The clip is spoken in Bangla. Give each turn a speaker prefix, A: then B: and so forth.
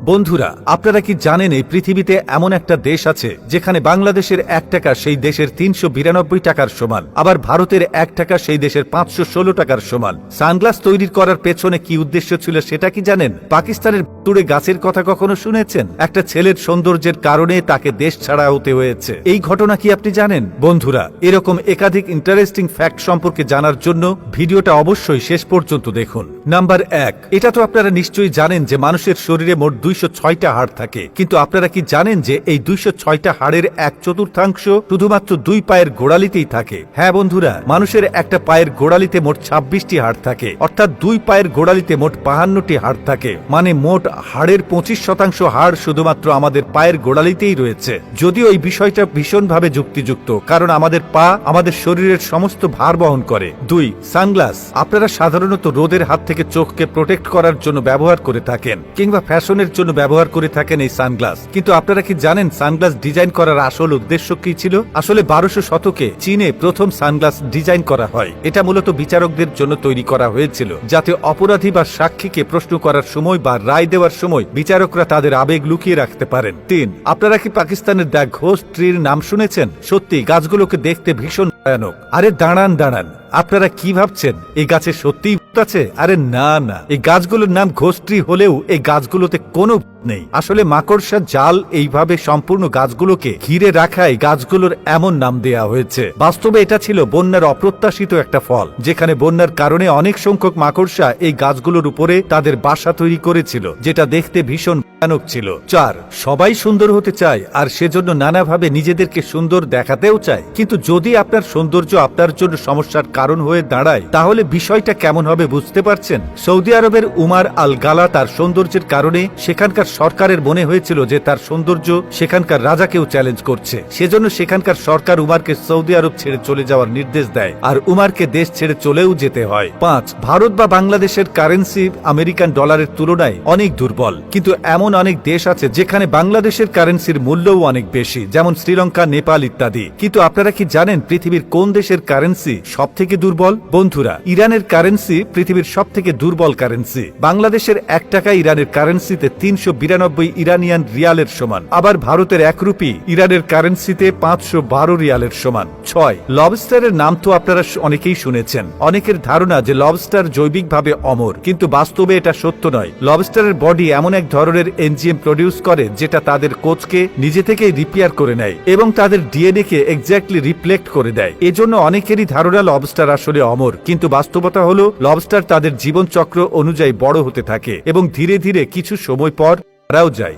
A: বন্ধুরা, আপনারা কি জানেন এই পৃথিবীতে এমন একটা দেশ আছে যেখানে বাংলাদেশের 1 টাকা সেই দেশের 392 টাকার সমান, আবার ভারতের 1 টাকা সেই দেশের 516 টাকার সমান। সানগ্লাস তৈরি করার পেছনে কি উদ্দেশ্য ছিল সেটা কি জানেন? পাকিস্তানের তুড়ে গাছের কথা কখনো শুনেছেন? একটা ছেলের সৌন্দর্যের কারণে তাকে দেশ ছাড়া হতে হয়েছে। এই ঘটনা কি আপনি জানেন? বন্ধুরা, এরকম একাধিক ইন্টারেস্টিং ফ্যাক্ট সম্পর্কে জানার জন্য ভিডিওটা অবশ্যই শেষ পর্যন্ত দেখুন। নাম্বার 1, এটা তো আপনারা নিশ্চয়ই জানেন যে মানুষের শরীরে মোট 206টা হাড় থাকে, কিন্তু আপনারা কি জানেন যে এই 206টা হাড়ের 1/4 শুধুমাত্র 2 পায়ের গোড়ালিতেই থাকে? হ্যাঁ বন্ধুরা, মানুষের একটা পায়ের গোড়ালিতে মোট 26টি হাড় থাকে, অর্থাৎ 2 পায়ের গোড়ালিতে মোট 52টি হাড় থাকে। মানে মোট হাড়ের 25% হাড় শুধুমাত্র আমাদের পায়ের গোড়ালিতেই রয়েছে। যদিও এই বিষয়টা ভীষণভাবে যুক্তিযুক্ত, কারণ আমাদের পা আমাদের শরীরের সমস্ত ভার বহন করে। 2, সানগ্লাস। আপনারা সাধারণত রোদের হাত থেকে চোখকে প্রোটেক্ট করার জন্য ব্যবহার করে থাকেন, কিংবা ফ্যাশনের জন্য ব্যবহার করে থাকেন এই সানগ্লাস। কিন্তু আপনারা কি জানেন সানগ্লাস ডিজাইন করার আসল উদ্দেশ্য কি ছিল? আসলে 1200 শতকে চীনে প্রথম সানগ্লাস ডিজাইন করা হয়। এটা মূলত বিচারকদের জন্য তৈরি করা হয়েছিল, যাতে অপরাধী বা সাক্ষীকে প্রশ্ন করার সময় বা রায় দেওয়ার সময় বিচারকরা তাদের আবেগ লুকিয়ে রাখতে পারেন। 3, আপনারা কি পাকিস্তানের দ্য ঘোস্ট ট্রির নাম শুনেছেন? সত্যি গাছগুলোকে দেখতে ভীষণ ভয়ানক। আরে দাঁড়ান, আপনারা কি ভাবছেন এই গাছে সত্যিই ভূত আছে? আরে না, এই গাছগুলোর নাম ঘোস্ট ট্রি হলেও এই গাছগুলোতে কোনো নেই। আসলে মাকড়সা জাল এইভাবে সম্পূর্ণ গাছগুলোকে ঘিরে রাখায় গাছগুলোর এমন নাম দেয়া হয়েছে। বাস্তবে এটা ছিল বন্যার অপ্রত্যাশিত একটা ফল, যেখানে বন্যার কারণে অনেক সংখ্যক মাকড়সা এই গাছগুলোর উপরে তাদের বাসা তৈরি করেছিল, যেটা দেখতে ভীষণ ভয়ানক ছিল। 4, সবাই সুন্দর হতে চায় আর সেজন্য নানাভাবে নিজেদেরকে সুন্দর দেখাতেও চায়, কিন্তু যদি আপনার সৌন্দর্য আপনার জন্য সমস্যার কারণ হয়ে দাঁড়ায়, তাহলে বিষয়টা কেমন হবে বুঝতে পারছেন? সৌদি আরবের উমার আল গালা তার সৌন্দর্যের কারণে সেখানকার সরকারের মনে হয়েছিল যে তার সৌন্দর্য সেখানকার রাজাকেও চ্যালেঞ্জ করছে। সেজন্য সেখানকার সরকার উমারকে সৌদি আরব ছেড়ে চলে যাওয়ার নির্দেশ দেয়, আর উমারকে দেশ ছেড়ে চলেও যেতে হয়। 5, ভারত বা বাংলাদেশের কারেন্সি আমেরিকান ডলারের তুলনায় অনেক দুর্বল, কিন্তু এমন অনেক দেশ আছে যেখানে বাংলাদেশের কারেন্সির মূল্যও অনেক বেশি, যেমন শ্রীলঙ্কা, নেপাল ইত্যাদি। কিন্তু আপনারা কি জানেন পৃথিবীর কোন দেশের কারেন্সি সব থেকে দুর্বল? বন্ধুরা, ইরানের কারেন্সি পৃথিবীর সব থেকে দুর্বল কারেন্সি। বাংলাদেশের 1 টাকা ইরানের কারেন্সিতে 392 ইরানিয়ান রিয়ালের সমান, আবার ভারতের 1 রুপি ইরানের কারেন্সিতে 512 রিয়ালের সমান। 6, লবস্টারের নাম তো আপনারা অনেকেই শুনেছেন। অনেকের ধারণা যে লবস্টার জৈবিকভাবে অমর, কিন্তু বাস্তবে এটা সত্য নয়। লবস্টারের বডি এমন এক ধরনের এনজিএম প্রডিউস করে যেটা তাদের কোচকে নিজে থেকেই রিপেয়ার করে নেয় এবং তাদের ডিএনএ কে এক্স্যাক্টলি রিফ্লেক্ট করে দেয়। এজন্য অনেকেরই ধারণা লবস্টার আসলে অমর, কিন্তু বাস্তবতা হলো লবস্টার তাদের জীবনচক্র অনুযায়ী বড় হতে থাকে এবং ধীরে ধীরে কিছু সময় পর মারাও যায়।